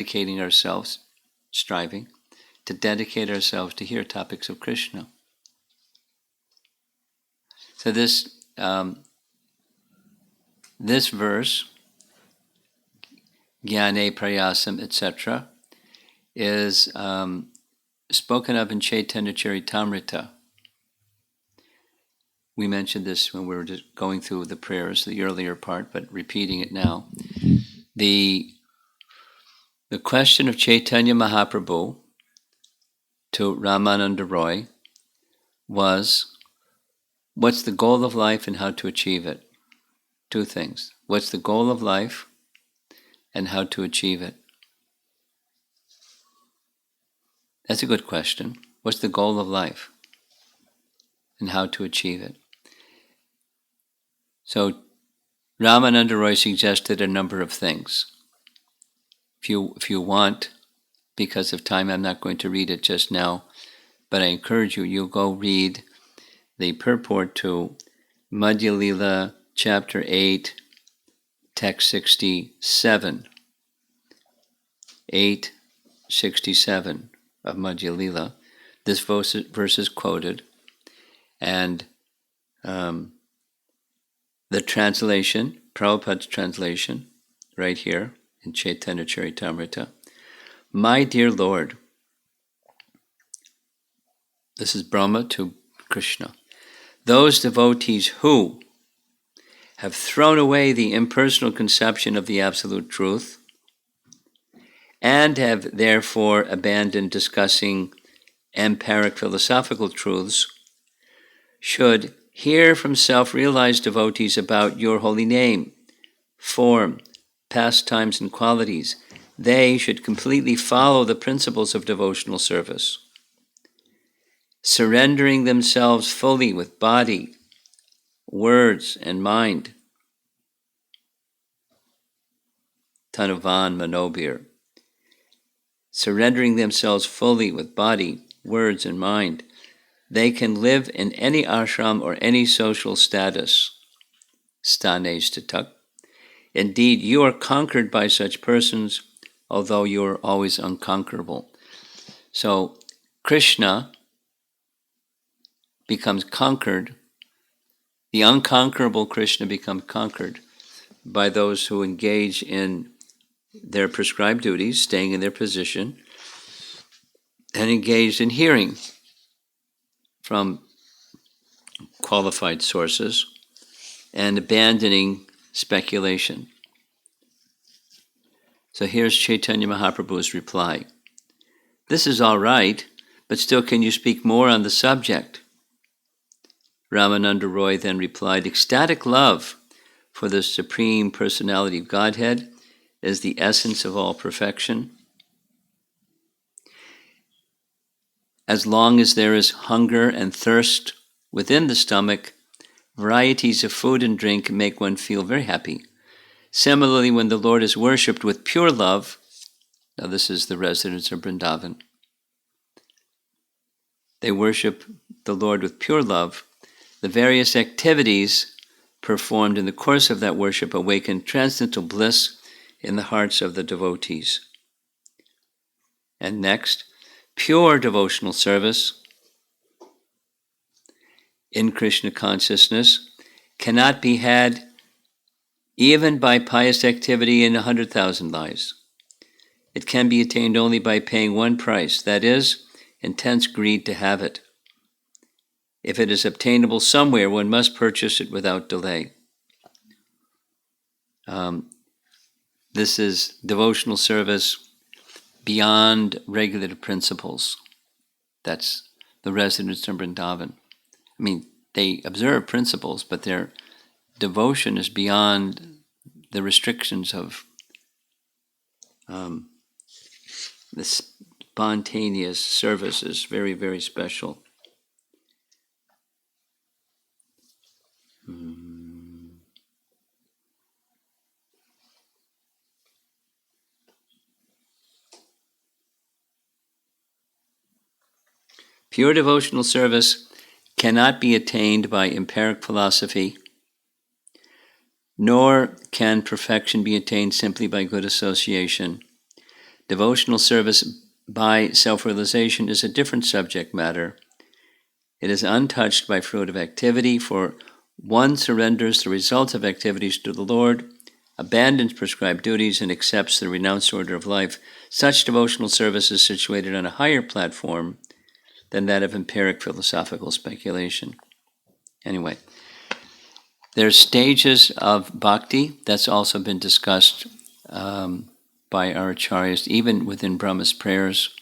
dedicating ourselves, striving to dedicate ourselves to hear topics of Krishna. So this verse, Jnane Prayasam, etc., is spoken of in Chaitanya Charitamrita. We mentioned this when we were just going through the prayers, the earlier part, but repeating it now. The question of Chaitanya Mahaprabhu to Ramananda Roy was, what's the goal of life and how to achieve it? Two things. What's the goal of life and how to achieve it? That's a good question. What's the goal of life and how to achieve it? So Ramananda Roy suggested a number of things. If you want, because of time, I'm not going to read it just now, but I encourage you, you'll go read the purport to Madhya Lila, chapter 8, text 67. 867 of Madhya Lila. This verse is quoted, and the translation, Prabhupada's translation, right here in Chaitanya Charitamrita. My dear Lord, this is Brahma to Krishna, those devotees who have thrown away the impersonal conception of the absolute truth and have therefore abandoned discussing empiric philosophical truths should hear from self-realized devotees about your holy name, form, pastimes, and qualities. They should completely follow the principles of devotional service, surrendering themselves fully with body, words, and mind. Tanavan Manobir. Surrendering themselves fully with body, words, and mind. They can live in any ashram or any social status. Stanes tatak. Indeed, you are conquered by such persons, although you are always unconquerable. So, Krishna becomes conquered. The unconquerable Krishna becomes conquered by those who engage in their prescribed duties, staying in their position, and engaged in hearing from qualified sources and abandoning speculation. So here's Chaitanya Mahaprabhu's reply. This is all right, but still can you speak more on the subject? Ramananda Roy then replied, ecstatic love for the Supreme Personality of Godhead is the essence of all perfection. As long as there is hunger and thirst within the stomach, varieties of food and drink make one feel very happy. Similarly, when the Lord is worshipped with pure love, now this is the residents of Vrindavan, they worship the Lord with pure love, the various activities performed in the course of that worship awaken transcendental bliss in the hearts of the devotees. And next, pure devotional service in Krishna consciousness cannot be had even by pious activity in 100,000 lives. It can be attained only by paying one price, that is, intense greed to have it. If it is obtainable somewhere, one must purchase it without delay. This is devotional service beyond regulative principles. That's the residents of Vrindavan. I mean, they observe principles, but their devotion is beyond the restrictions of the spontaneous service is very, very special. Pure devotional service cannot be attained by empiric philosophy, nor can perfection be attained simply by good association. Devotional service by self-realization is a different subject matter. It is untouched by fruitive activity, for one surrenders the results of activities to the Lord, abandons prescribed duties, and accepts the renounced order of life. Such devotional service is situated on a higher platform than that of empiric philosophical speculation. Anyway, there's stages of bhakti. That's also been discussed by our acharyas, even within Brahma's prayers.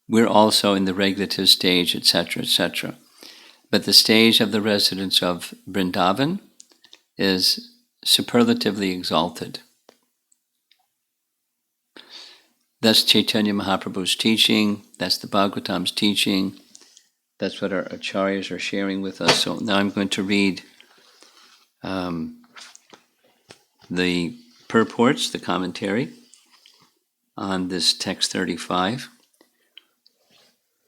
We're also in the regulative stage, etc., etc. But the stage of the residents of Vrindavan is superlatively exalted. That's Chaitanya Mahaprabhu's teaching, that's the Bhagavatam's teaching, that's what our acharyas are sharing with us. So now I'm going to read the purports, the commentary on this text 35,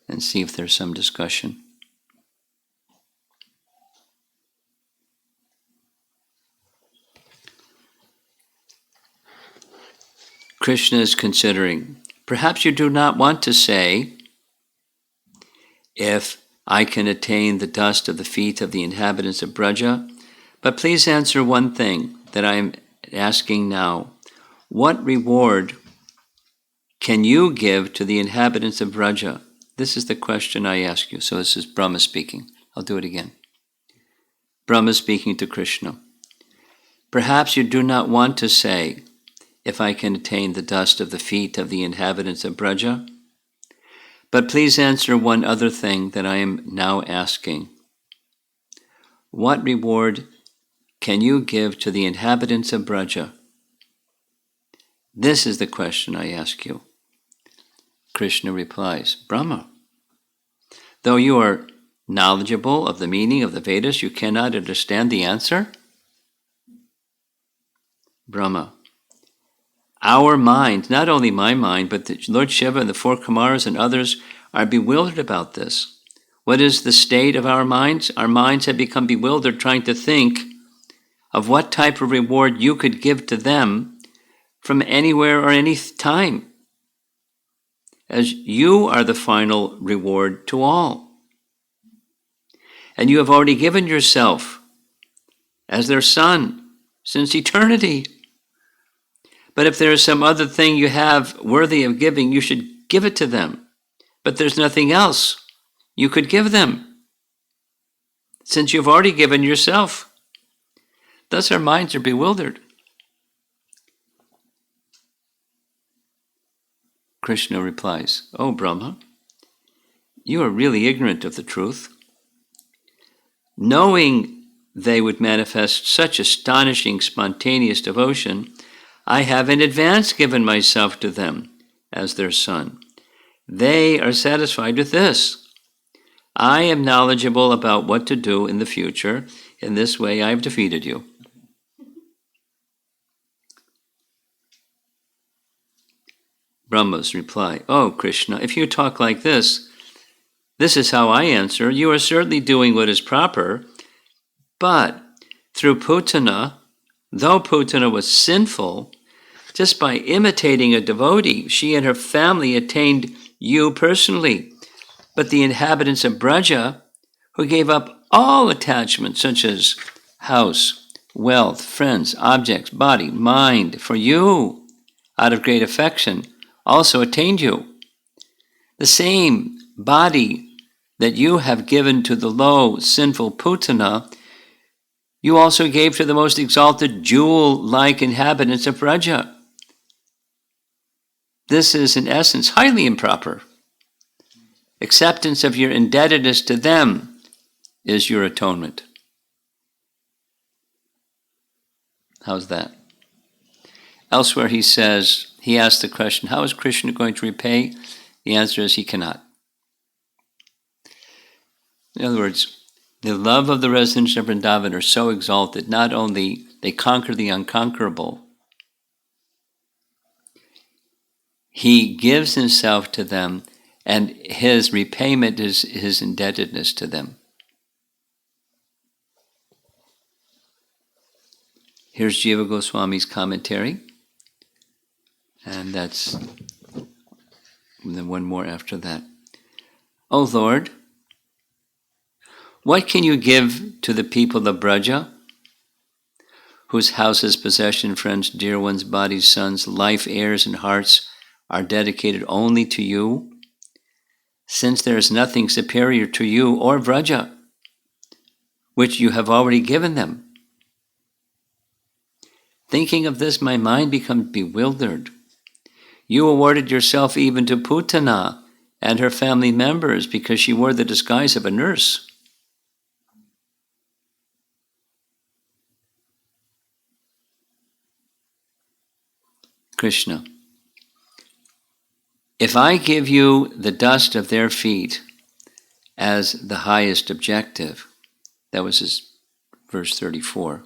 and see if there's some discussion. Krishna is considering, perhaps you do not want to say, if I can attain the dust of the feet of the inhabitants of Braja, but please answer one thing that I am asking now. What reward can you give to the inhabitants of Braja? This is the question I ask you. So this is Brahma speaking. I'll do it again. Brahma speaking to Krishna. Perhaps you do not want to say, if I can attain the dust of the feet of the inhabitants of Braja, but please answer one other thing that I am now asking. What reward can you give to the inhabitants of Braja? This is the question I ask you. Krishna replies, Brahma, though you are knowledgeable of the meaning of the Vedas, you cannot understand the answer? Brahma, our mind, not only my mind, but the Lord Shiva and the four Kumaras and others are bewildered about this. What is the state of our minds? Our minds have become bewildered trying to think of what type of reward you could give to them from anywhere or any time, as you are the final reward to all. And you have already given yourself as their son since eternity. But if there is some other thing you have worthy of giving, you should give it to them. But there's nothing else you could give them, since you've already given yourself. Thus our minds are bewildered. Krishna replies, O Brahma, you are really ignorant of the truth. Knowing they would manifest such astonishing, spontaneous devotion, I have in advance given myself to them as their son. They are satisfied with this. I am knowledgeable about what to do in the future. In this way, I have defeated you. Brahma's reply, Oh, Krishna, if you talk like this is how I answer. You are certainly doing what is proper, but through Putana, though Putana was sinful, just by imitating a devotee, she and her family attained you personally. But the inhabitants of Braja, who gave up all attachments such as house, wealth, friends, objects, body, mind, for you, out of great affection, also attained you. The same body that you have given to the low, sinful Putana, you also gave to the most exalted jewel-like inhabitants of Braja. This is, in essence, highly improper. Acceptance of your indebtedness to them is your atonement. How's that? Elsewhere he says, he asks the question, how is Krishna going to repay? The answer is he cannot. In other words, the love of the residents of Vrindavan are so exalted, not only they conquer the unconquerable, he gives himself to them, and his repayment is his indebtedness to them. Here's Jiva Goswami's commentary. And then one more after that. O Lord, what can you give to the people of Braja, whose houses, possession, friends, dear ones, bodies, sons, life, heirs, and hearts are dedicated only to you, since there is nothing superior to you or Braja, which you have already given them? Thinking of this, my mind becomes bewildered. You awarded yourself even to Putana and her family members because she wore the disguise of a nurse. Krishna, if I give you the dust of their feet as the highest objective, that was his verse 34,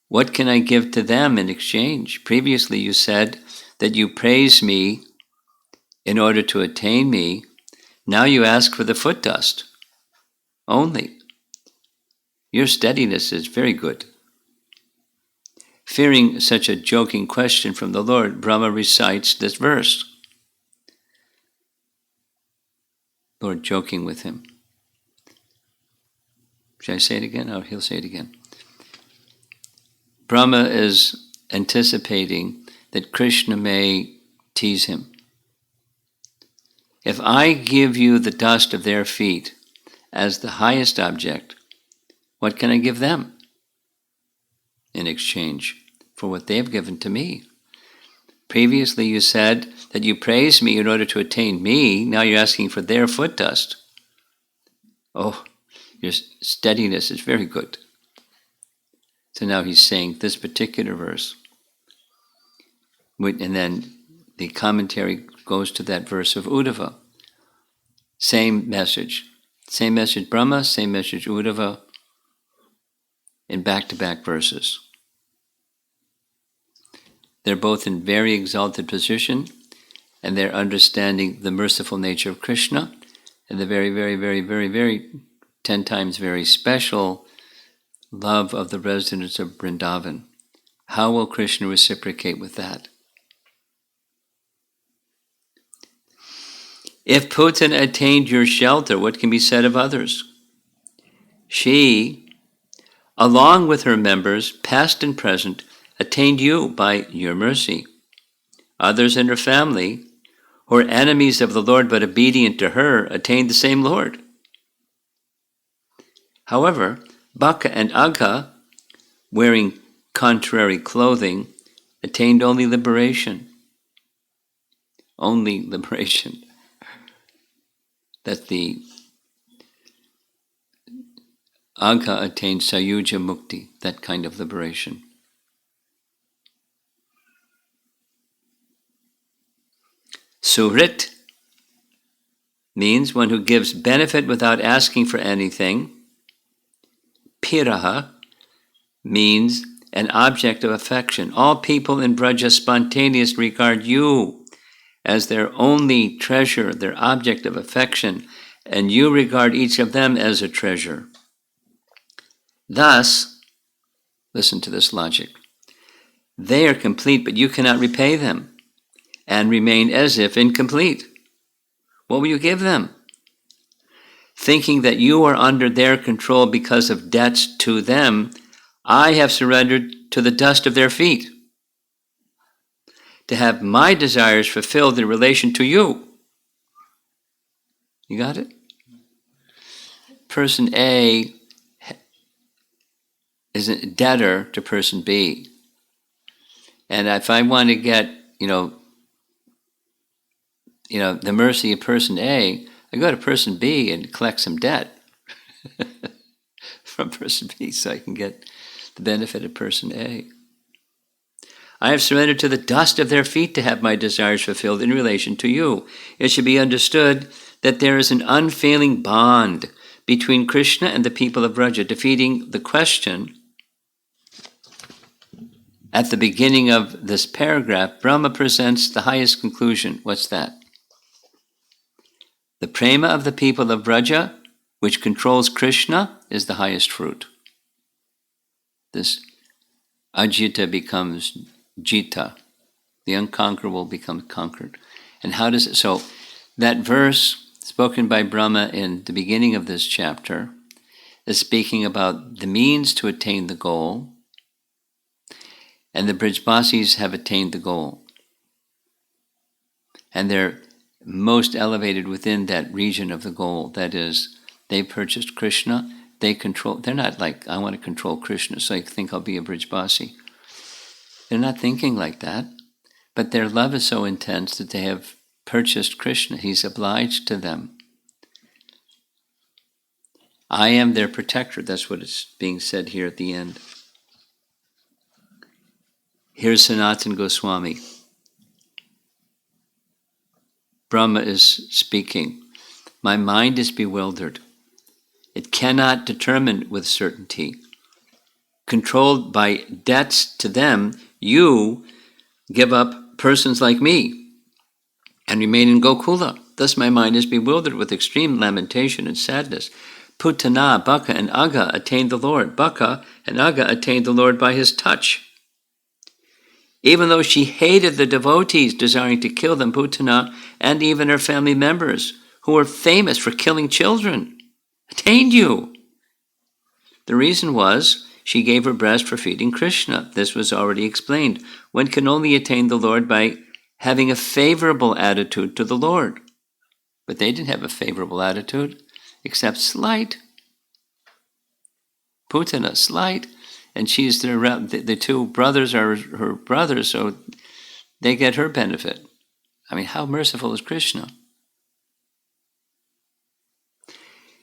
what can I give to them in exchange? Previously you said that you praise me in order to attain me. Now you ask for the foot dust only. Your steadiness is very good. Fearing such a joking question from the Lord, Brahma recites this verse. Lord joking with him. Should I say it again? Oh, he'll say it again. Brahma is anticipating that Krishna may tease him. If I give you the dust of their feet as the highest object, what can I give them in exchange for what they have given to me? Previously you said that you praised me in order to attain me. Now you're asking for their foot dust. Oh, your steadiness is very good. So now he's saying this particular verse. And then the commentary goes to that verse of Uddhava. Same message. Same message Brahma, same message Uddhava, in back-to-back verses. They're both in very exalted position, and they're understanding the merciful nature of Krishna, and the very, very, very, very, very 10 times very special love of the residents of Vrindavan. How will Krishna reciprocate with that? If Putana attained your shelter, what can be said of others? She, along with her members, past and present, attained you by your mercy. Others in her family, who are enemies of the Lord but obedient to her, attained the same Lord. However, Baka and Agha, wearing contrary clothing, attained only liberation. Only liberation. That the Agha attained Sayuja Mukti, that kind of liberation. Suhrit means one who gives benefit without asking for anything. Piraha means an object of affection. All people in Braja spontaneously regard you as their only treasure, their object of affection, and you regard each of them as a treasure. Thus, listen to this logic, they are complete, but you cannot repay them, and remain as if incomplete. What will you give them? Thinking that you are under their control because of debts to them, I have surrendered to the dust of their feet, to have my desires fulfilled in relation to you. You got it? Person A is a debtor to person B. And if I want to get, the mercy of person A, I go to person B and collect some debt from person B so I can get the benefit of person A. I have surrendered to the dust of their feet to have my desires fulfilled in relation to you. It should be understood that there is an unfailing bond between Krishna and the people of Braja. Defeating the question at the beginning of this paragraph, Brahma presents the highest conclusion. What's that? The prema of the people of Braja, which controls Krishna, is the highest fruit. This ajita becomes jita. The unconquerable becomes conquered. And how does it? So that verse spoken by Brahma in the beginning of this chapter is speaking about the means to attain the goal, and the Brijbasis have attained the goal. And they're most elevated within that region of the goal. That is, they purchased Krishna, they control. They're not like, I want to control Krishna, so I think I'll be a Brijbasi. They're not thinking like that. But their love is so intense that they have purchased Krishna. He's obliged to them. I am their protector. That's what is being said here at the end. Here's Sanatana Goswami. Brahma is speaking. My mind is bewildered. It cannot determine with certainty. Controlled by debts to them, you give up persons like me and remain in Gokula. Thus my mind is bewildered with extreme lamentation and sadness. Putana, Baka, and Aga attained the Lord. Baka and Aga attained the Lord by his touch. Even though she hated the devotees, desiring to kill them, Putana and even her family members, who were famous for killing children, attained you. The reason was she gave her breast for feeding Krishna. This was already explained. One can only attain the Lord by having a favorable attitude to the Lord. But they didn't have a favorable attitude, except slight. Putana, slight. And she's the two brothers are her brothers, so they get her benefit. I mean, how merciful is Krishna?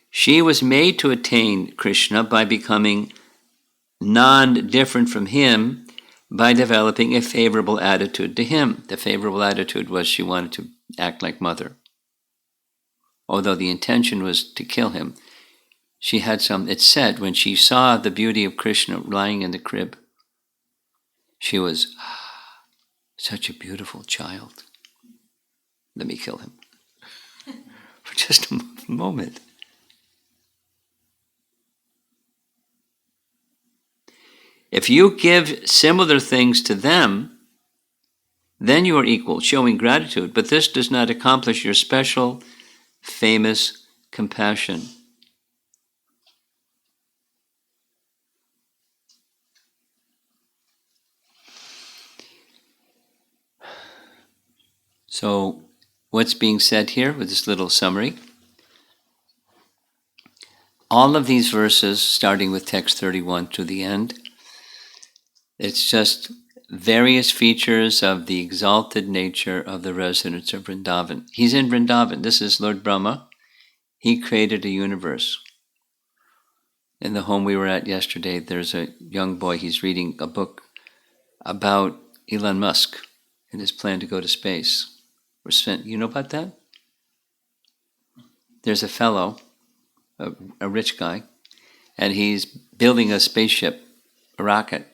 She was made to attain Krishna by becoming non-different from him, by developing a favorable attitude to him. The favorable attitude was she wanted to act like mother. Although the intention was to kill him, she had some, it's said, when she saw the beauty of Krishna lying in the crib, she was, such a beautiful child. Let me kill him. For just a moment. If you give similar things to them, then you are equal, showing gratitude. But this does not accomplish your special, famous compassion. So, what's being said here with this little summary? All of these verses, starting with text 31 to the end, it's just various features of the exalted nature of the residents of Vrindavan. He's in Vrindavan. This is Lord Brahma. He created a universe. In the home we were at yesterday, there's a young boy, he's reading a book about Elon Musk and his plan to go to space. You know about that? There's a fellow, a rich guy, and he's building a spaceship, a rocket,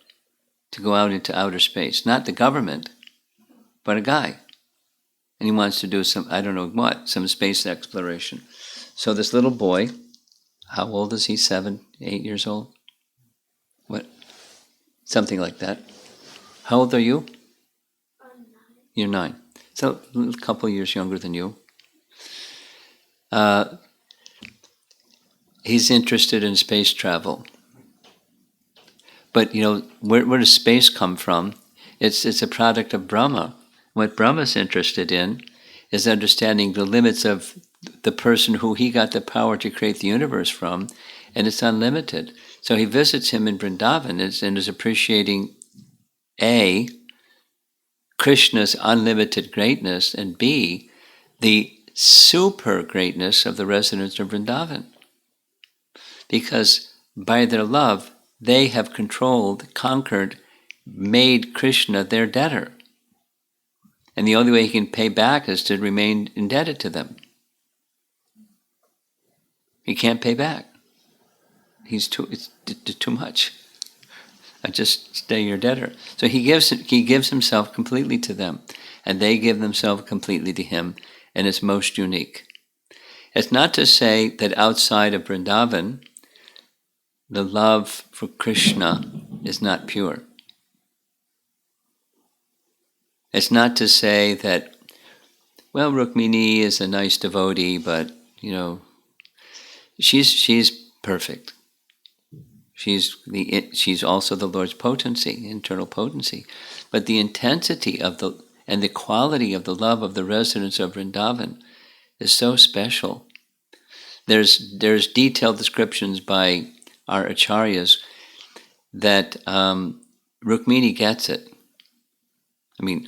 to go out into outer space. Not the government, but a guy. And he wants to do some, I don't know what, some space exploration. So this little boy, how old is he? 7, 8 years old? What? Something like that. How old are you? I'm 9. You're 9. So a couple years younger than you. He's interested in space travel. But, where does space come from? It's a product of Brahma. What Brahma's interested in is understanding the limits of the person who he got the power to create the universe from, and it's unlimited. So he visits him in Vrindavan and is appreciating A, Krishna's unlimited greatness, and B, the super greatness of the residents of Vrindavan. Because by their love, they have controlled, conquered, made Krishna their debtor. And the only way he can pay back is to remain indebted to them. He can't pay back. It's too much. I just stay your debtor. So he gives himself completely to them, and they give themselves completely to him, and it's most unique. It's not to say that outside of Vrindavan, the love for Krishna is not pure. It's not to say that, well, Rukmini is a nice devotee, but, she's perfect. She's also the Lord's potency, internal potency. But the intensity of and the quality of the love of the residents of Vrindavan is so special. There's detailed descriptions by our acharyas that Rukmini gets it. I mean,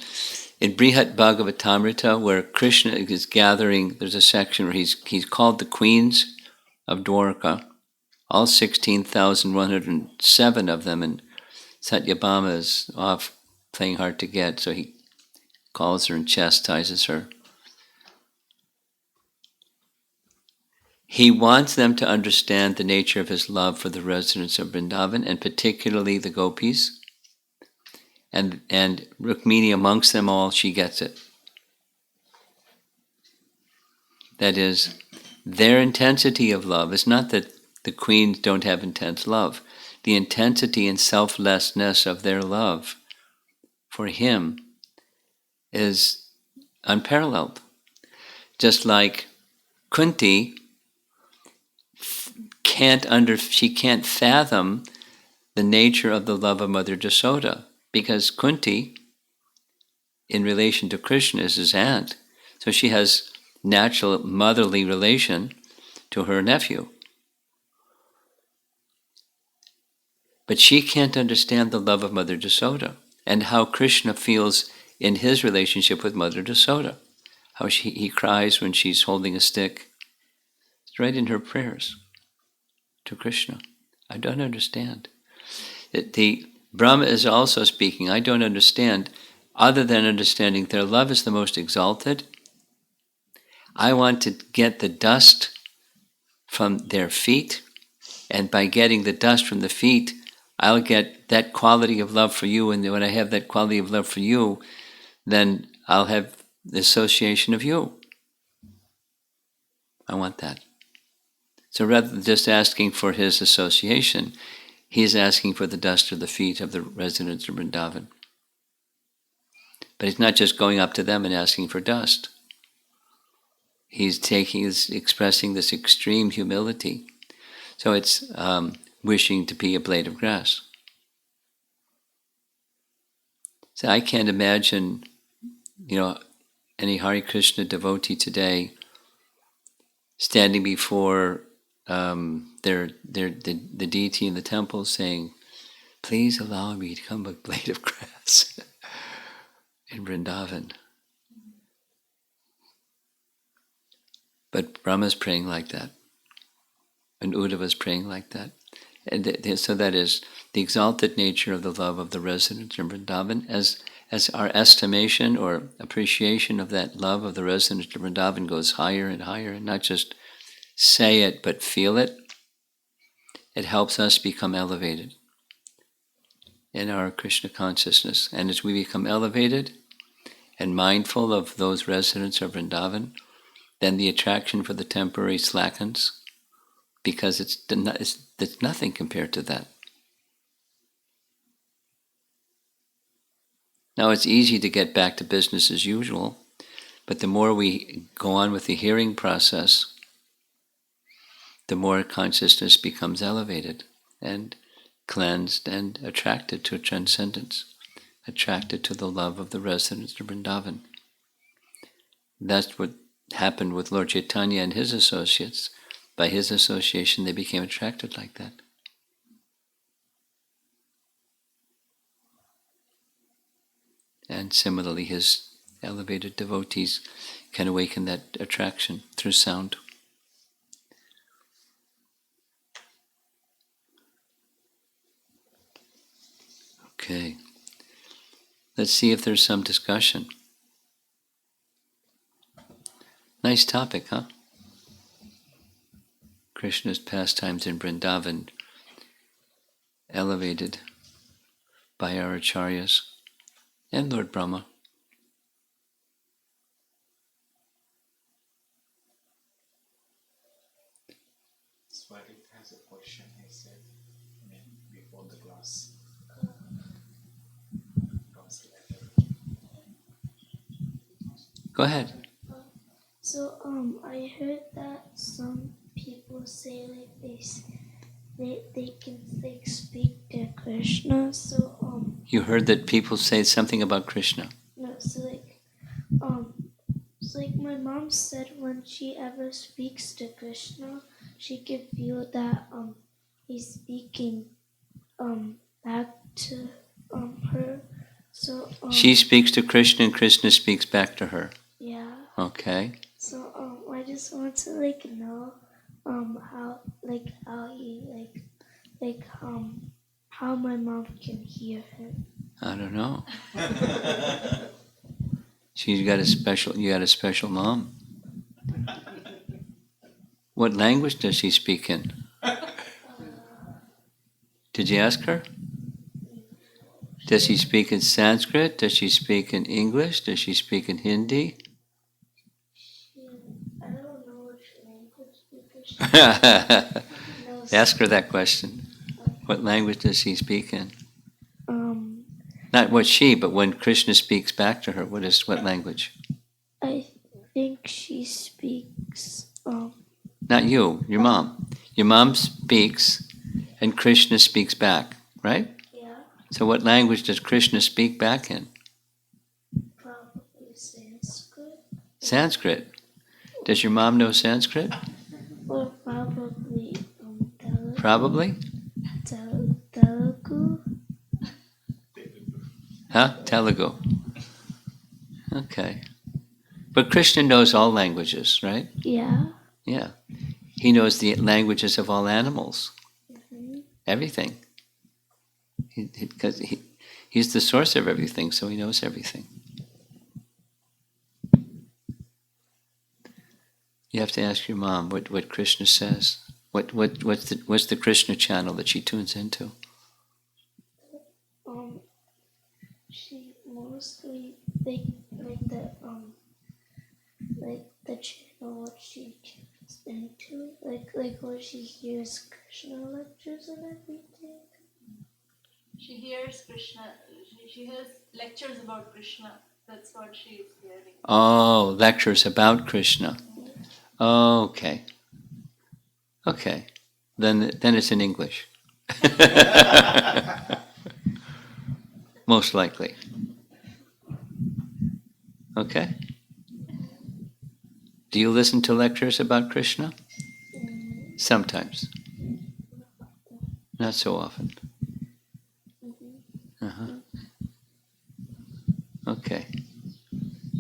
in Brihat Bhagavatamrita, where Krishna is gathering, there's a section where he's called the queens of Dwarka, all 16,107 of them, and Satyabhama is off playing hard to get, so he calls her and chastises her. He wants them to understand the nature of his love for the residents of Vrindavan, and particularly the gopis. And Rukmini amongst them all, she gets it. That is, their intensity of love is not that the queens don't have intense love. The intensity and selflessness of their love for him is unparalleled. Just like Kunti she can't fathom the nature of the love of Mother Jasoda, because Kunti, in relation to Krishna, is his aunt. So she has natural motherly relation to her nephew. But she can't understand the love of Mother Jasoda and how Krishna feels in his relationship with Mother Jasoda. How he cries when she's holding a stick. It's right in her prayers to Krishna. I don't understand. The Brahma is also speaking. I don't understand, other than understanding their love is the most exalted. I want to get the dust from their feet, and by getting the dust from the feet, I'll get that quality of love for you, and when I have that quality of love for you, then I'll have the association of you. I want that. So rather than just asking for his association, he's asking for the dust of the feet of the residents of Vrindavan. But he's not just going up to them and asking for dust. He's expressing this extreme humility. So it's wishing to be a blade of grass. So I can't imagine, any Hare Krishna devotee today standing before the deity in the temple saying, "Please allow me to become a blade of grass in Vrindavan." But Brahma's praying like that, and Uddhava's praying like that. And so that is the exalted nature of the love of the residents in Vrindavan. As our estimation or appreciation of that love of the residents of Vrindavan goes higher and higher, and not just say it but feel it, it helps us become elevated in our Krishna consciousness. And as we become elevated and mindful of those residents of Vrindavan, then the attraction for the temporary slackens, because it's nothing compared to that. Now it's easy to get back to business as usual, but the more we go on with the hearing process, the more consciousness becomes elevated and cleansed and attracted to transcendence, attracted to the love of the residents of Vrindavan. That's what happened with Lord Chaitanya and his associates. By his association, they became attracted like that. And similarly, his elevated devotees can awaken that attraction through sound. Okay. Let's see if there's some discussion. Nice topic, huh? Krishna's pastimes in Vrindavan, elevated by our acharyas and Lord Brahma. Swati has a question. He said, before the class was Go ahead. So I heard that some people say like they can like speak to Krishna. So You heard that people say something about Krishna. no, so like my mom said when she ever speaks to Krishna, she can feel that he's speaking back to her. So She speaks to Krishna and Krishna speaks back to her. yeah. Okay. So I just want to like know how how my mom can hear him. I don't know. You got a special mom. What language does she speak in? Did you ask her? Does she speak in Sanskrit? Does she speak in English? Does she speak in Hindi? I don't know which language because she knows. Ask her that question. What language does she speak in? Not what she, but when Krishna speaks back to her, what language? I think she speaks Not you, your mom. Your mom speaks and Krishna speaks back, right? yeah, So what language does Krishna speak back in? probably Sanskrit. Sanskrit. Does your mom know Sanskrit? Or probably Telugu. Probably. Telugu. Huh? Telugu. Okay. But Krishna knows all languages, right? Yeah. Yeah. He knows the languages of all animals. Mm-hmm. Everything. Because he's the source of everything, so he knows everything. You have to ask your mom what Krishna says. What's the Krishna channel that she tunes into? She mostly like the channel what she tunes into, like where she hears Krishna lectures and everything. She hears Krishna. She hears lectures about Krishna. That's what she is hearing. Oh, lectures about Krishna. Oh, okay. Okay. Then it's in English. Most likely. Okay. Do you listen to lectures about Krishna? Sometimes. Not so often. Uh-huh. Okay.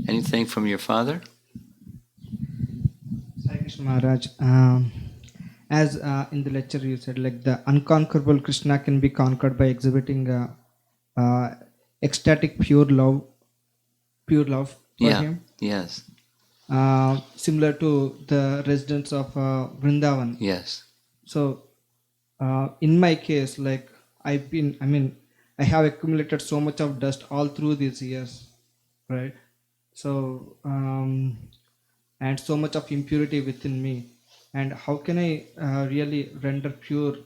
Anything from your father? Hare Krishna Maharaj. As in the lecture you said, like the unconquerable Krishna can be conquered by exhibiting ecstatic pure love for him. Yes. Similar to the residents of Vrindavan. Yes. So, in my case, like I have accumulated so much of dust all through these years, right? So, and so much of impurity within me. And how can I really render pure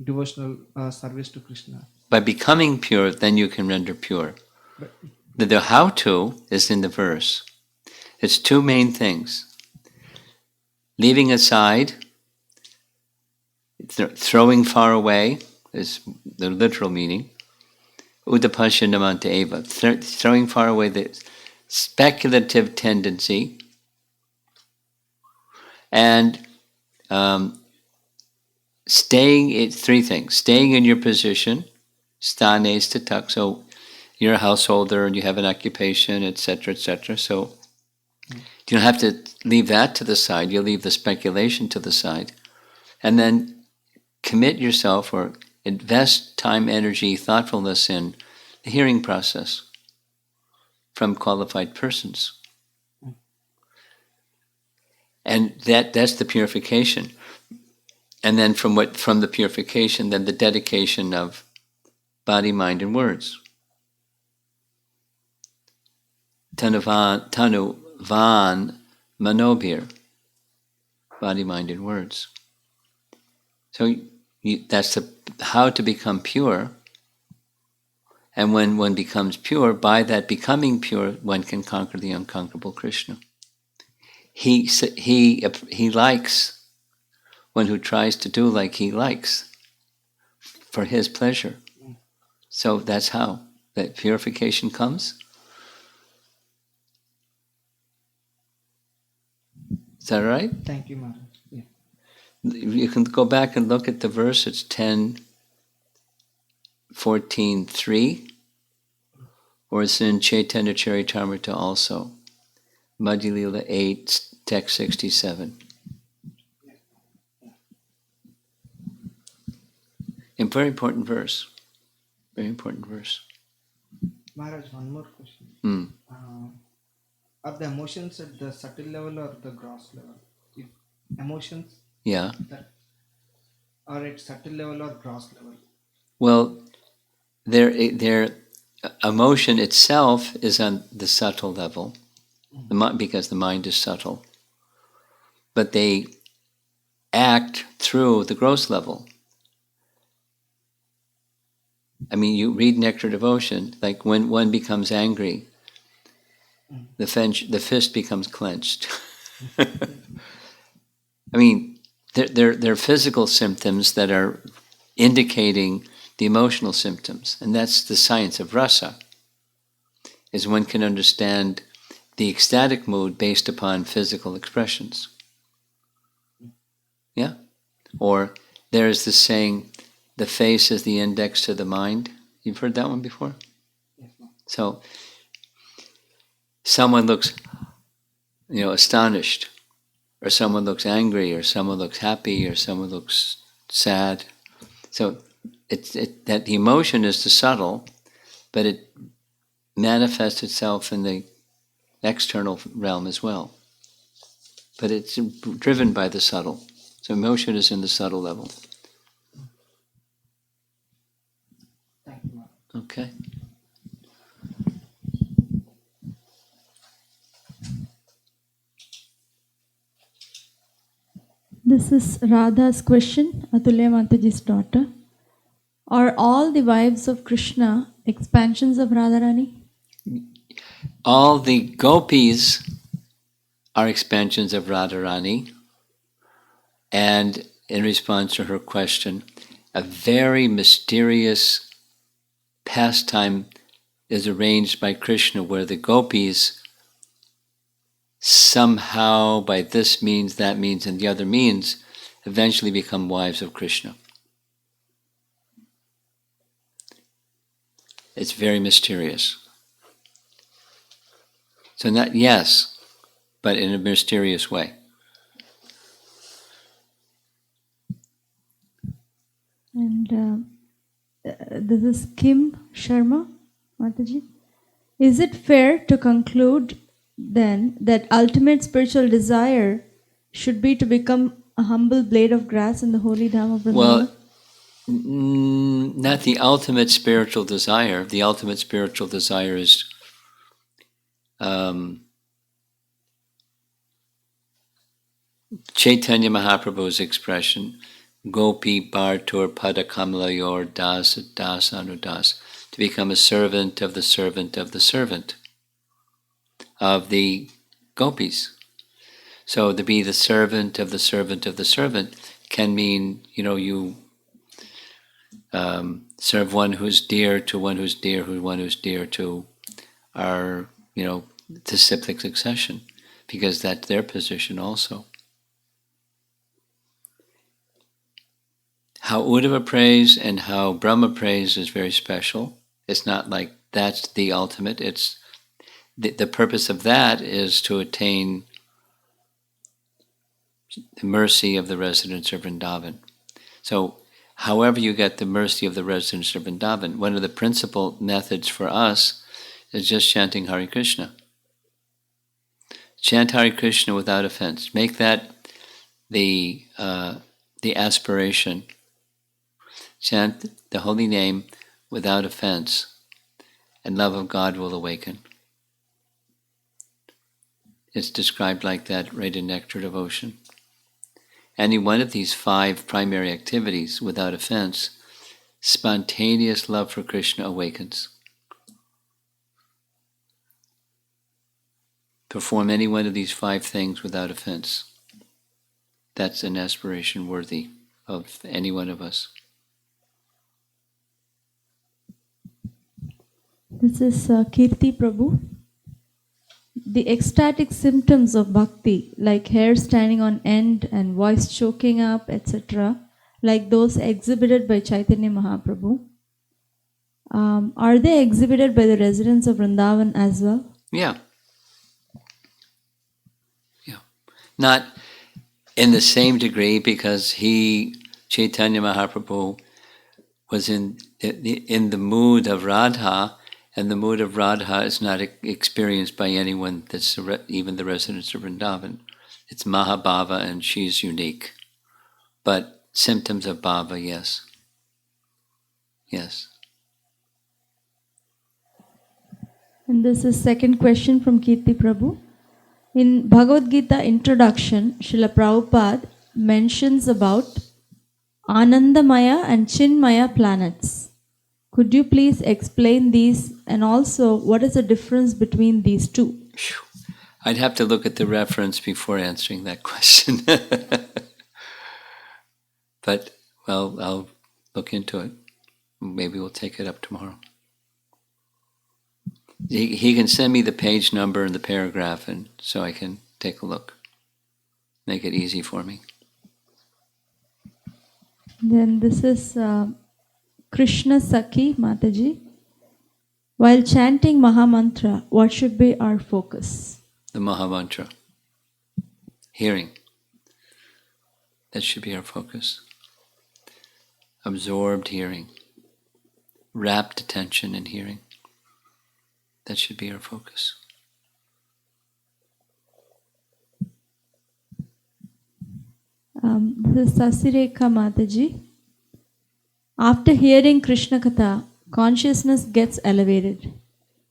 devotional service to Krishna? By becoming pure, then you can render pure. The how-to is in the verse. It's two main things. Leaving aside, throwing far away is the literal meaning. Udapasyanamanta eva, throwing far away the speculative tendency, and three things. Staying in your position, stane statak, so you're a householder and you have an occupation, etc., etc. So you don't have to leave that to the side, you'll leave the speculation to the side. And then commit yourself or invest time, energy, thoughtfulness in the hearing process from qualified persons. And that's the purification. And then from the purification, then the dedication of body, mind, and words. Tanu van manobir, body, mind, and words. So that's how to become pure. And when one becomes pure, by that becoming pure, one can conquer the unconquerable Krishna. He likes one who tries to do like he likes for his pleasure. So that's how that purification comes. Is that right? Thank you, Maharaj. Yeah. You can go back and look at the verse. It's 10:14:3, or it's in Chaitanya Charitamrita also. Madhya Lila 8, text 67. A very important verse. Very important verse. Maharaj, one more question. Mm. Are the emotions at the subtle level or the gross level? If emotions Yeah. that are at subtle level or gross level? Well, their emotion itself is on the subtle level, because the mind is subtle. But they act through the gross level. I mean, you read Nectar Devotion, like when one becomes angry, the fist becomes clenched. I mean, they're physical symptoms that are indicating the emotional symptoms. And that's the science of rasa, is one can understand the ecstatic mood based upon physical expressions. Yeah? Or there's this saying, the face is the index to the mind. You've heard that one before? Yes, ma'am. So someone looks, astonished, or someone looks angry, or someone looks happy, or someone looks sad. So that the emotion is the subtle, but it manifests itself in the external realm as well. But it's driven by the subtle. So emotion is in the subtle level. Thank you, Maharaj. Okay. This is Radha's question, Atulya Mataji's daughter. Are all the wives of Krishna expansions of Radharani? All the gopis are expansions of Radharani. And in response to her question, a very mysterious pastime is arranged by Krishna where the gopis somehow, by this means, that means, and the other means, eventually become wives of Krishna. It's very mysterious. So not yes, but in a mysterious way. And this is Kim Sharma, Mataji. Is it fair to conclude then that ultimate spiritual desire should be to become a humble blade of grass in the holy dham of Vrindavan? Well, not the ultimate spiritual desire. The ultimate spiritual desire is Chaitanya Mahaprabhu's expression, Gopi Bhartur Padakamlayor Das Das Anudas, to become a servant of the servant of the servant of the gopis. So to be the servant of the servant of the servant can mean, you serve one who's dear to one who's dear, one who's dear to our, disciplic succession, because that's their position also. How Uddhava prays and how Brahma prays is very special. It's not like that's the ultimate. It's the purpose of that is to attain the mercy of the residents of Vrindavan. So however you get the mercy of the residents of Vrindavan, one of the principal methods for us is just chanting Hare Krishna. Chant Hare Krishna without offense. Make that the aspiration. Chant the holy name without offense, and love of God will awaken. It's described like that right in Nectar Devotion. Any one of these 5 primary activities without offense, spontaneous love for Krishna awakens. perform any one of these 5 things without offense. That's an aspiration worthy of any one of us. This is Kirti Prabhu. The ecstatic symptoms of bhakti, like hair standing on end and voice choking up, etc., like those exhibited by Chaitanya Mahaprabhu, are they exhibited by the residents of Vrindavan as well? Yeah. Not in the same degree, because Chaitanya Mahaprabhu, was in the mood of Radha, and the mood of Radha is not experienced by anyone that's even the residents of Vrindavan. It's Mahabhava, and she's unique. But symptoms of Bhava, yes. Yes. And this is second question from Kirti Prabhu. In Bhagavad Gita introduction, Srila Prabhupada mentions about Anandamaya and Chinmaya planets. Could you please explain these, and also what is the difference between these two? I'd have to look at the reference before answering that question. But, well, I'll look into it. Maybe we'll take it up tomorrow. He can send me the page number and the paragraph, and so I can take a look. Make it easy for me. Then this is Krishna Sakhi Mataji. While chanting Mahamantra, what should be our focus? The Mahamantra. Hearing. That should be our focus. Absorbed hearing. Rapt attention in hearing. That should be our focus. This is Sasireka Mataji. After hearing Krishna Katha, consciousness gets elevated.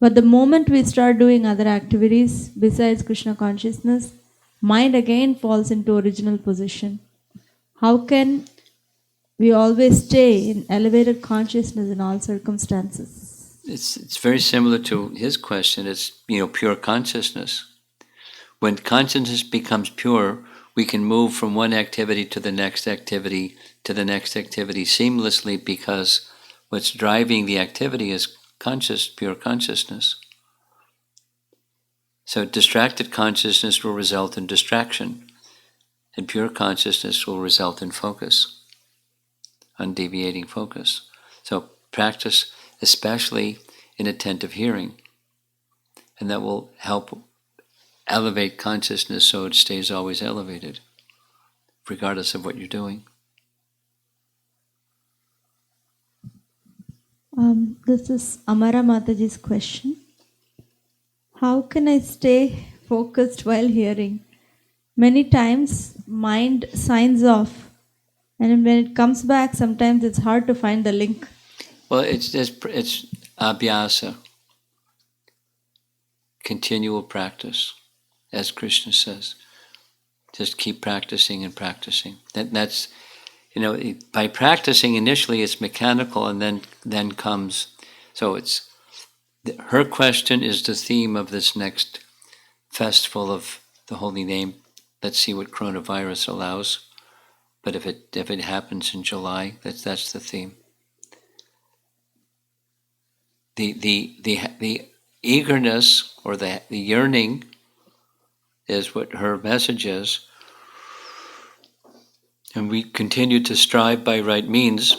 But the moment we start doing other activities besides Krishna consciousness, mind again falls into original position. How can we always stay in elevated consciousness in all circumstances? It's very similar to his question. It's, pure consciousness. When consciousness becomes pure, we can move from one activity to the next activity to the next activity seamlessly, because what's driving the activity is pure consciousness. So distracted consciousness will result in distraction, and pure consciousness will result in focus, undeviating focus. So practice, especially in attentive hearing, and that will help elevate consciousness so it stays always elevated, regardless of what you're doing. This is Amara Mataji's question. How can I stay focused while hearing? Many times mind signs off, and when it comes back, sometimes it's hard to find the link. Well, it's abhyasa, continual practice, as Krishna says. Just keep practicing and practicing. That's by practicing initially it's mechanical, and then comes. So it's her question is the theme of this next festival of the holy name. Let's see what coronavirus allows. But if it happens in July, that's the theme. The eagerness or the yearning is what her message is. And we continue to strive by right means.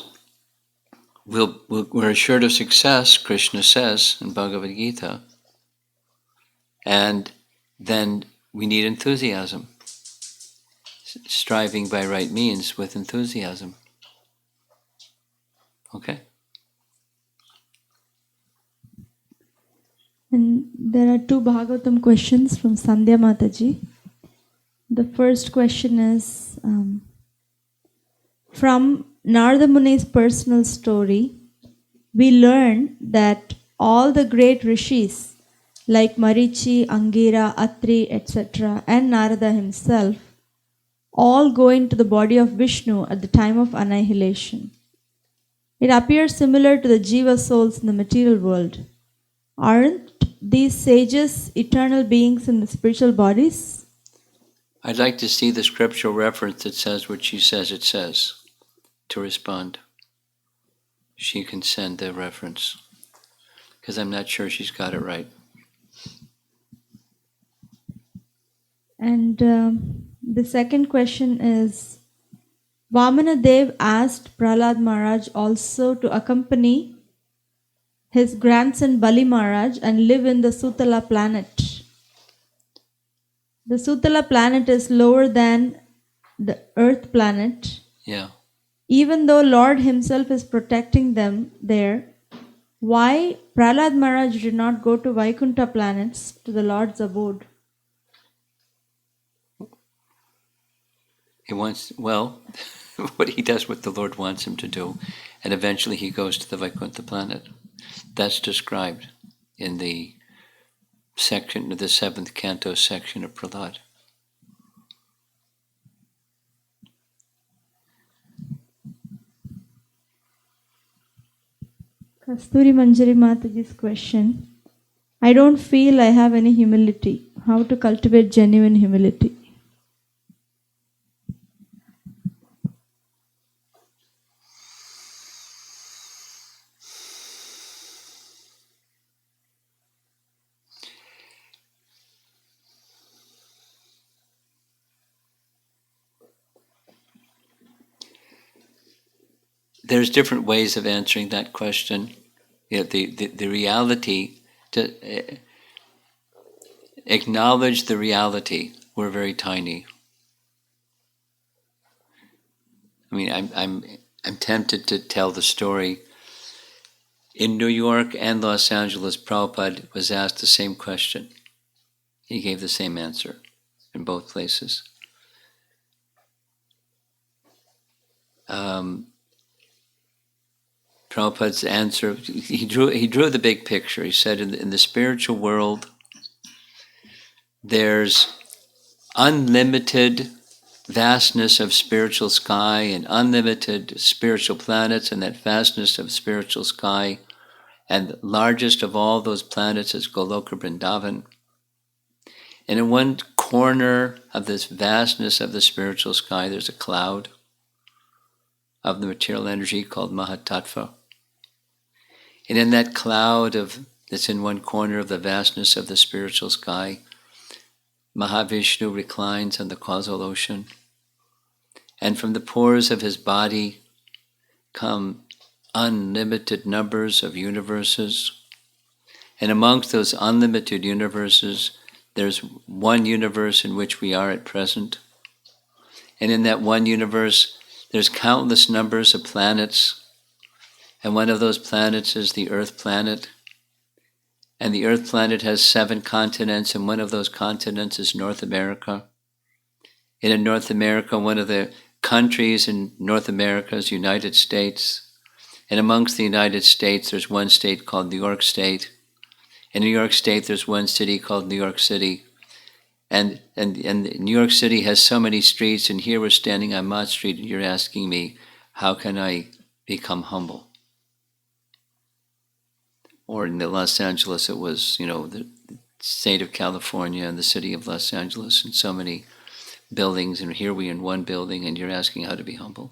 We're assured of success, Krishna says in Bhagavad Gita. And then we need enthusiasm. Striving by right means with enthusiasm. Okay? And there are 2 Bhagavatam questions from Sandhya Mataji. The first question is, from Narada Muni's personal story, we learn that all the great rishis like Marichi, Angira, Atri, etc., and Narada himself all go into the body of Vishnu at the time of annihilation. It appears similar to the Jiva souls in the material world. Aren't these sages eternal beings in the spiritual bodies? I'd like to see the scriptural reference that says what she says it says to respond. She can send the reference, because I'm not sure she's got it right. And the second question is, Vamana Dev asked Prahlad Maharaj also to accompany his grandson Bali Maharaj and live in the Sutala planet. The Sutala planet is lower than the Earth planet. Yeah. Even though Lord himself is protecting them there, why Prahlad Maharaj did not go to Vaikuntha planets, to the Lord's abode? He wants, well, what he does what the Lord wants him to do, and eventually he goes to the Vaikuntha planet. That's described in the section, the 7th canto section of Prahlad. Kasturi Manjari Mataji's question. I don't feel I have any humility. How to cultivate genuine humility? There's different ways of answering that question. You know, the reality, to acknowledge the reality, we're very tiny. I mean, I'm tempted to tell the story. In New York and Los Angeles, Prabhupada was asked the same question. He gave the same answer in both places. Prabhupada's answer, he drew the big picture. He said, in the spiritual world, there's unlimited vastness of spiritual sky and unlimited spiritual planets, and that vastness of spiritual sky, and the largest of all those planets is Goloka Vrindavan. And in one corner of this vastness of the spiritual sky, there's a cloud of the material energy called Mahatattva. And in that cloud that's in one corner of the vastness of the spiritual sky, Mahavishnu reclines on the causal ocean. And from the pores of his body come unlimited numbers of universes. And amongst those unlimited universes, there's one universe in which we are at present. And in that one universe, there's countless numbers of planets. And one of those planets is the Earth planet. And the Earth planet has 7 continents, and one of those continents is North America. And in North America, one of the countries in North America is the United States. And amongst the United States, there's one state called New York State. In New York State, there's one city called New York City. And New York City has so many streets, and here we're standing on Mott Street, and you're asking me, how can I become humble? Or in the Los Angeles, it was, the state of California and the city of Los Angeles, and so many buildings, and here we in one building, and you're asking how to be humble.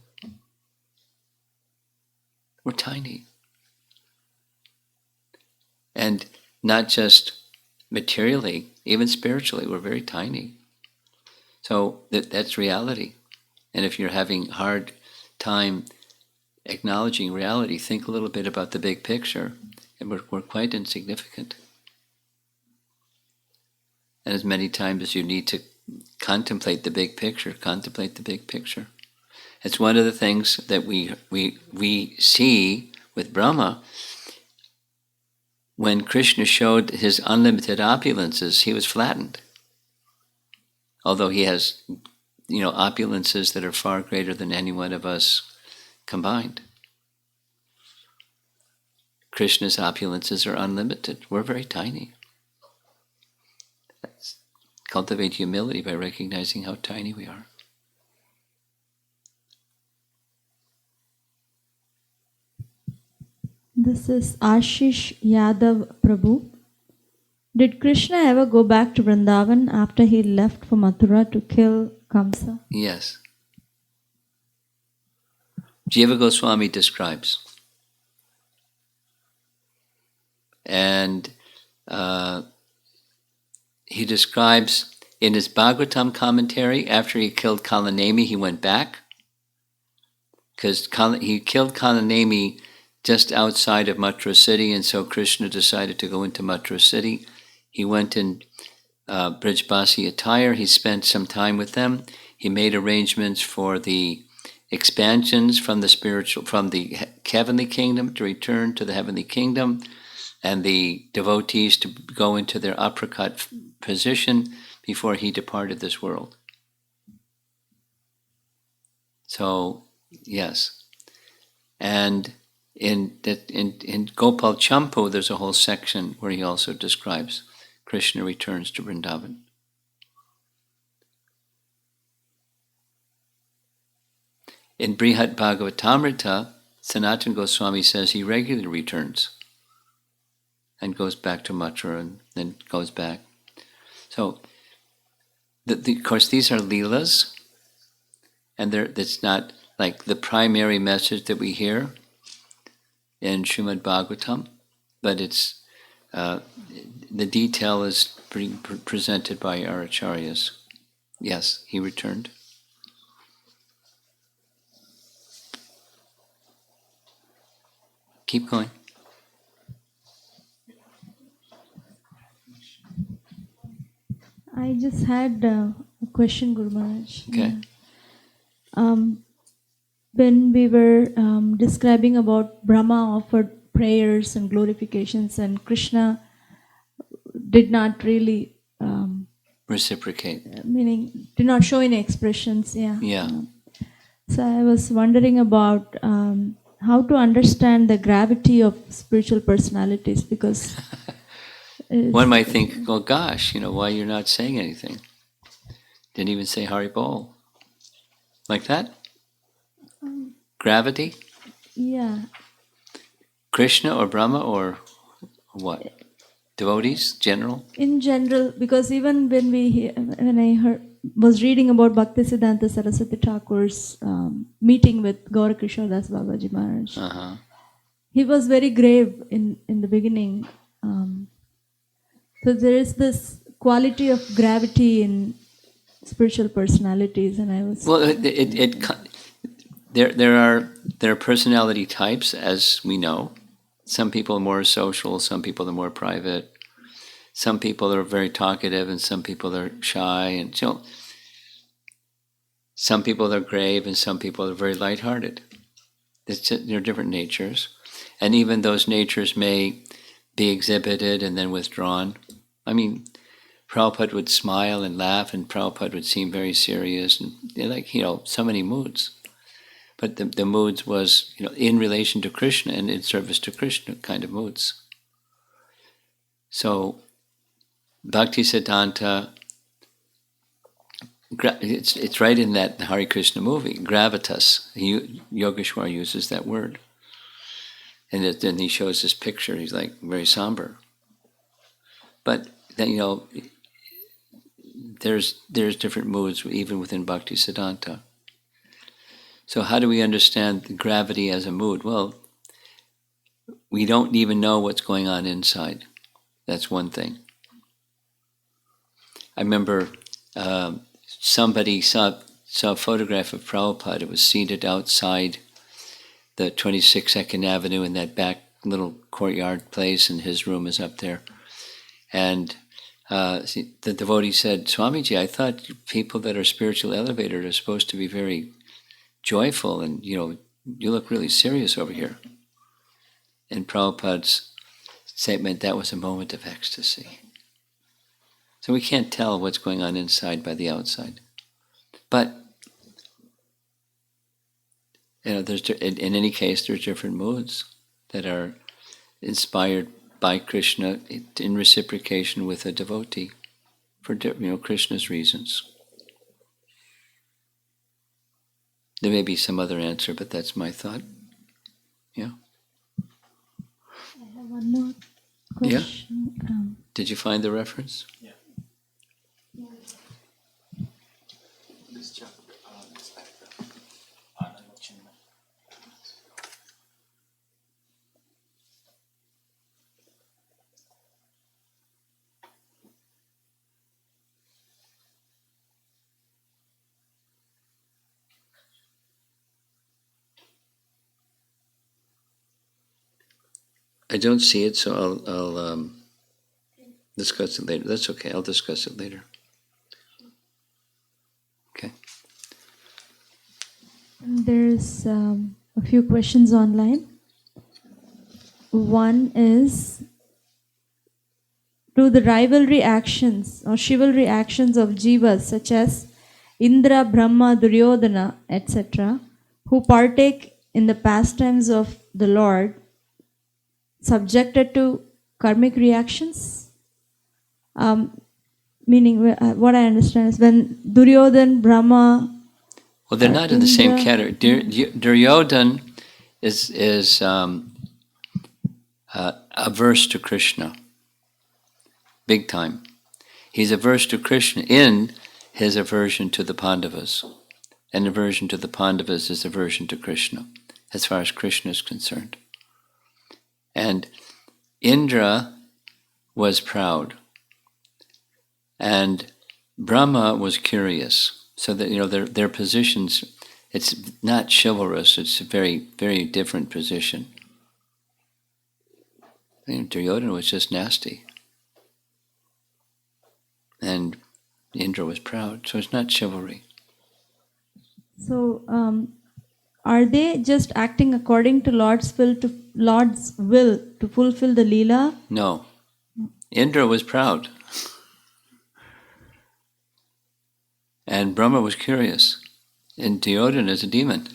We're tiny. And not just materially, even spiritually, we're very tiny. So that's reality. And if you're having a hard time acknowledging reality, think a little bit about the big picture, and we're quite insignificant. And as many times as you need to contemplate the big picture, contemplate the big picture. It's one of the things that we see with Brahma. When Krishna showed his unlimited opulences, he was flattened. Although he has, opulences that are far greater than any one of us combined. Krishna's opulences are unlimited. We're very tiny. Let's cultivate humility by recognizing how tiny we are. This is Ashish Yadav Prabhu. Did Krishna ever go back to Vrindavan after he left for Mathura to kill Kamsa? Yes. Jiva Goswami describes. And he describes in his Bhagavatam commentary, after he killed Kalanemi, he went back. Because he killed Kalanemi just outside of Mathura city, and so Krishna decided to go into Mathura city. He went in Brijbasi attire. He spent some time with them. He made arrangements for the expansions from the heavenly kingdom to return to the heavenly kingdom, and the devotees to go into their uppercut position before he departed this world. So, yes. And in Gopal Champu, there's a whole section where he also describes Krishna returns to Vrindavan. In Brihat Bhagavatamrita, Sanatana Goswami says he regularly returns and goes back to Mathura and then goes back. So, of course, these are leelas, and it's not like the primary message that we hear in Srimad Bhagavatam, but it's the detail is presented by our acharyas. Yes, he returned. Keep going. I just had a question, Guru Maharaj. Okay. When we were describing about Brahma offered prayers and glorifications, and Krishna did not really Reciprocate. meaning did not show any expressions. Yeah. So I was wondering about how to understand the gravity of spiritual personalities, because One might think, oh gosh, why you're not saying anything? Didn't even say Hare Bol. Like that? Gravity? Yeah. Krishna or Brahma or what? Devotees, general? In general, because even when I was reading about Bhaktisiddhanta Saraswati Thakur's meeting with Gaura Kishore Das Babaji Maharaj, he was very grave in the beginning. So there is this quality of gravity in spiritual personalities, and I was there are personality types, as we know. Some people are more social, some people are more private. Some people are very talkative, and some people are shy, and some people are grave, and some people are very lighthearted. They're different natures, and even those natures may be exhibited and then withdrawn. I mean, Prabhupada would smile and laugh, and Prabhupada would seem very serious, and so many moods. But the moods was, in relation to Krishna and in service to Krishna kind of moods. So, Bhakti Siddhanta, it's right in that Hare Krishna movie, gravitas. Yogeshwar uses that word. And then he shows this picture, he's like very somber. But then, there's different moods even within Bhakti Siddhanta. So how do we understand the gravity as a mood? Well, we don't even know what's going on inside. That's one thing. I remember somebody saw a photograph of Prabhupada. It was seated outside the 22nd Avenue in that back little courtyard place, and his room is up there. And the devotee said, Swamiji, I thought people that are spiritual elevated are supposed to be very joyful, and you look really serious over here. And Prabhupada's statement, that was a moment of ecstasy. So we can't tell what's going on inside by the outside. But there's in any case, there's different moods that are inspired by Krishna in reciprocation with a devotee for Krishna's reasons. There may be some other answer, but that's my thought. Yeah. I have one more question. Did you find the reference? Yeah. This chapter, this paragraph. Ananda Chinmay. I don't see it, so I'll discuss it later. That's okay. I'll discuss it later. Okay. There's a few questions online. One is, do the rivalry actions or chivalry actions of jivas such as Indra, Brahma, Duryodhana, etc., who partake in the pastimes of the Lord, subjected to karmic reactions? Meaning, what I understand is when Duryodhana, Brahma, Well, they're not in the same Indra. category. Duryodhana is averse to Krishna, big time. He's averse to Krishna in his aversion to the Pandavas. And aversion to the Pandavas is aversion to Krishna, as far as Krishna is concerned. And Indra was proud, and Brahma was curious. So that their positions, it's not chivalrous. It's a very, very different position. Duryodhana was just nasty, and Indra was proud. So it's not chivalry. So, are they just acting according to Lord's will to fulfill the Leela? No, Indra was proud, and Brahma was curious, and Duryodhana is a demon.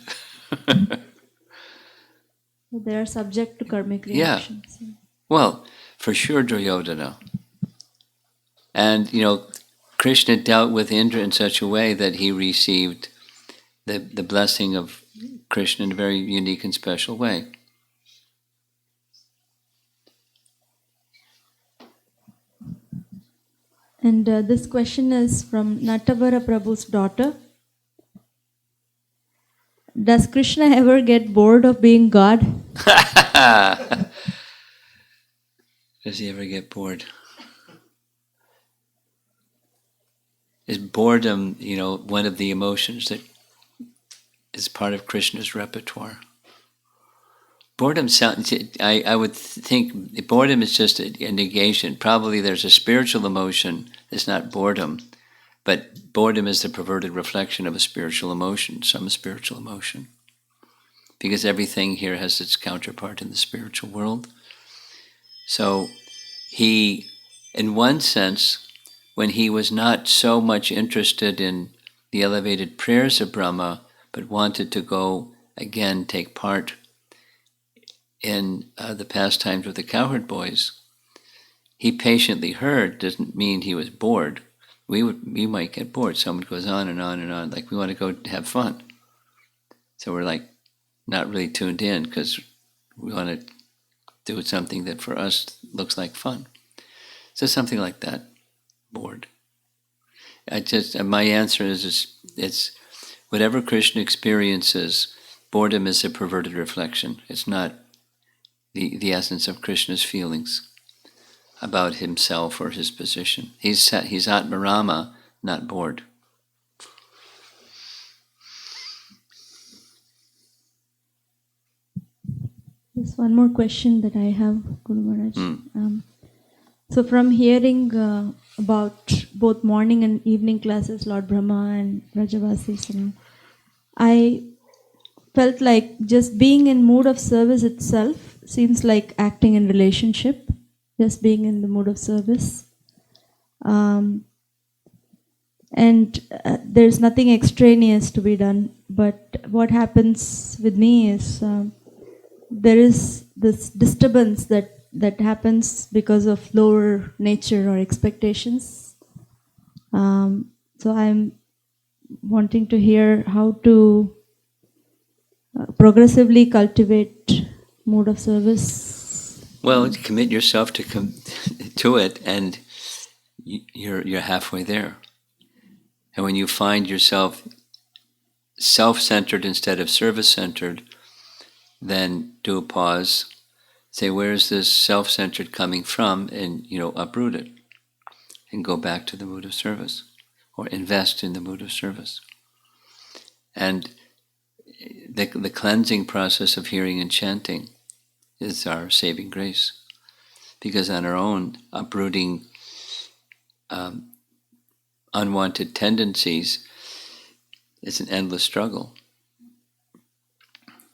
They are subject to karmic Yeah. reactions. Well, for sure Duryodhana. And, Krishna dealt with Indra in such a way that he received the blessing of Krishna in a very unique and special way. And this question is from Natavara Prabhu's daughter. Does Krishna ever get bored of being God? Does he ever get bored? Is boredom, one of the emotions that is part of Krishna's repertoire? Boredom sounds, I would think boredom is just a negation. Probably there's a spiritual emotion that's not boredom, but boredom is the perverted reflection of a spiritual emotion, some spiritual emotion. Because everything here has its counterpart in the spiritual world. So he, in one sense, when he was not so much interested in the elevated prayers of Brahma, but wanted to go again take part in the pastimes with the cowherd boys, he patiently heard. Doesn't mean he was bored. We might get bored. Someone goes on and on and on, like we want to go have fun. So we're like not really tuned in because we want to do something that for us looks like fun. So something like that, bored. My answer is it's whatever Krishna experiences, boredom is a perverted reflection. It's not the essence of Krishna's feelings about himself or his position. He's Atmarama, not bored. There's one more question that I have, Guru Maharaj. So from hearing about both morning and evening classes, Lord Brahma and Rajavasis, I felt like just being in mood of service itself seems like acting in relationship, just being in the mood of service. And there's nothing extraneous to be done. But what happens with me is there is this disturbance that happens because of lower nature or expectations. So I'm wanting to hear how to progressively cultivate mode of service. Well, commit yourself to it, and you're halfway there. And when you find yourself self-centered instead of service-centered, then do a pause. Say, where is this self-centered coming from? And, uproot it and go back to the mood of service, or invest in the mood of service. And the cleansing process of hearing and chanting is our saving grace. Because on our own, uprooting unwanted tendencies is an endless struggle.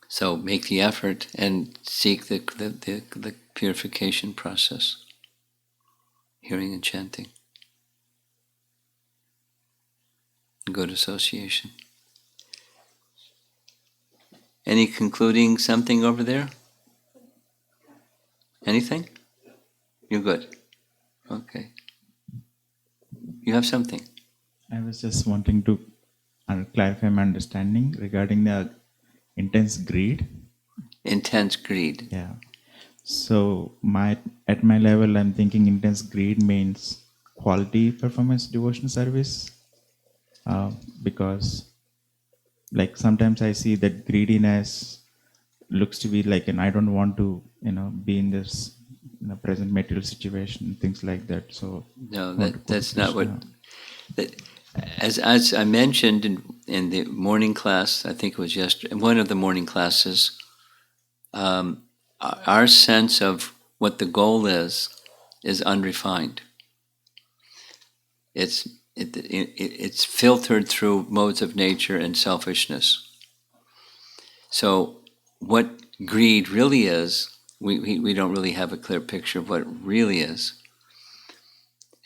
So make the effort and seek the purification process, hearing and chanting. Good association. Any concluding something over there? Anything? You're good. Okay. You have something. I was just wanting to clarify my understanding regarding the intense greed. Intense greed. Yeah. So at my level, I'm thinking intense greed means quality performance devotion service, because like sometimes I see that greediness looks to be like, and I don't want to be in this present material situation, things like that. So No, that's not what. That, as I mentioned in the morning class, I think it was yesterday, one of the morning classes, our sense of what the goal is unrefined. It's filtered through modes of nature and selfishness. So what greed really is, we don't really have a clear picture of what it really is.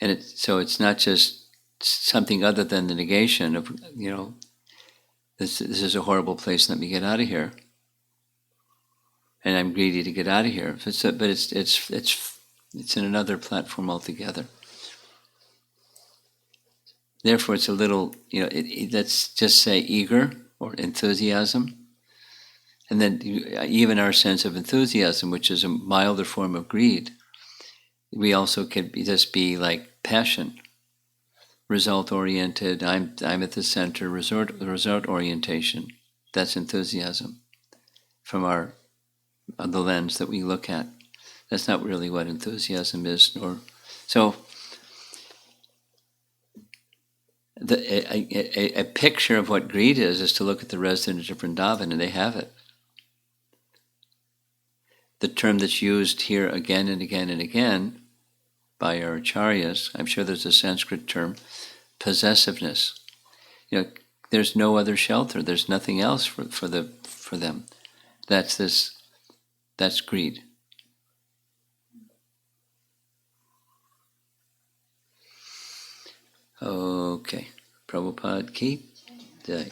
And so it's not just something other than the negation of, this is a horrible place, let me get out of here. And I'm greedy to get out of here. But it's in another platform altogether. Therefore, it's a little, let's just say eager or enthusiasm. And then even our sense of enthusiasm, which is a milder form of greed, we also could just be like passion, result-oriented. I'm at the center, result orientation. That's enthusiasm from the lens that we look at. That's not really what enthusiasm is, so. A picture of what greed is to look at the residents of Vrindavan, and they have it. The term that's used here again and again and again by our acharyas, I'm sure there's a Sanskrit term, possessiveness. There's no other shelter. There's nothing else for them. That's greed. Okay. Prabhupada ki jai.